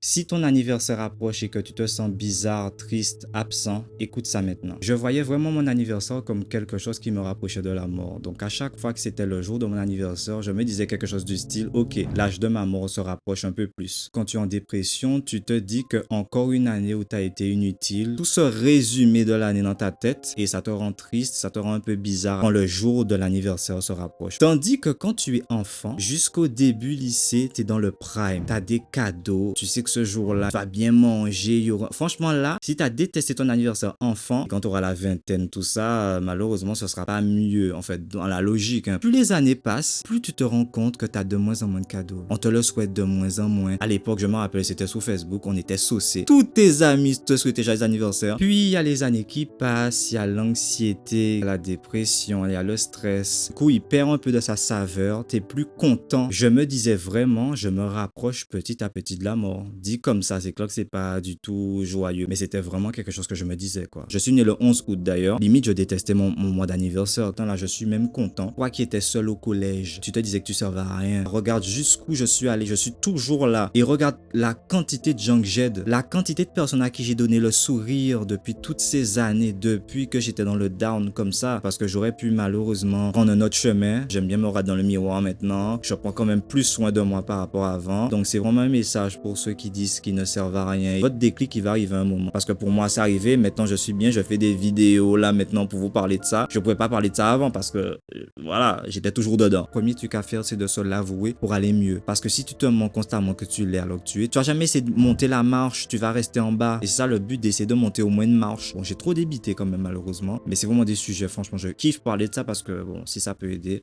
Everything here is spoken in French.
Si ton anniversaire approche et que tu te sens bizarre, triste, absent, écoute ça maintenant. Je voyais vraiment mon anniversaire comme quelque chose qui me rapprochait de la mort. Donc à chaque fois que c'était le jour de mon anniversaire, je me disais quelque chose du style, ok, l'âge de ma mort se rapproche un peu plus. Quand tu es en dépression, tu te dis que encore une année où tu as été inutile, tout ce résumé de l'année dans ta tête et ça te rend triste, ça te rend un peu bizarre quand le jour de l'anniversaire se rapproche. Tandis que quand tu es enfant, jusqu'au début lycée, tu es dans le prime, tu as des cadeaux, tu sais que ce jour-là, tu vas bien manger, il y aura... Franchement là, si tu as détesté ton anniversaire enfant, quand tu auras la vingtaine, tout ça, malheureusement, ce sera pas mieux, en fait, dans la logique. Hein. Plus les années passent, plus tu te rends compte que tu as de moins en moins de cadeaux. On te le souhaite de moins en moins. À l'époque, je me rappelle, c'était sur Facebook, on était saucés. Tous tes amis te souhaitaient joyeux anniversaire. Puis, il y a les années qui passent, il y a l'anxiété, la dépression, il y a le stress. Du coup, il perd un peu de sa saveur, t'es plus content. Je me disais vraiment, je me rapproche petit à petit de la mort. Dit comme ça, c'est clair que c'est pas du tout joyeux, mais c'était vraiment quelque chose que je me disais, quoi. Je suis né le 11 août d'ailleurs. Limite, je détestais mon mois d'anniversaire. Attends, là, je suis même content. Toi qui étais seul au collège, tu te disais que tu servais à rien. Regarde jusqu'où je suis allé, je suis toujours là. Et regarde la quantité de gens que j'aide, la quantité de personnes à qui j'ai donné le sourire depuis toutes ces années, depuis que j'étais dans le down comme ça, parce que j'aurais pu malheureusement prendre un autre chemin. J'aime bien me regarder dans le miroir maintenant. Je prends quand même plus soin de moi par rapport à avant. Donc c'est vraiment un message pour ceux qui disent qu'ils ne servent à rien. Votre déclic, il va arriver un moment. Parce que pour moi, c'est arrivé. Maintenant, je suis bien. Je fais des vidéos là maintenant pour vous parler de ça. Je pouvais pas parler de ça avant parce que voilà, j'étais toujours dedans. Le premier truc à faire, c'est de se l'avouer pour aller mieux. Parce que si tu te mens constamment que tu l'es alors que tu es, tu vas jamais essayer de monter la marche. Tu vas rester en bas. Et c'est ça le but, d'essayer de monter au moins une marche. Bon, j'ai trop débité quand même malheureusement. Mais c'est vraiment des sujets. Franchement, je kiffe parler de ça parce que bon, si ça peut aider,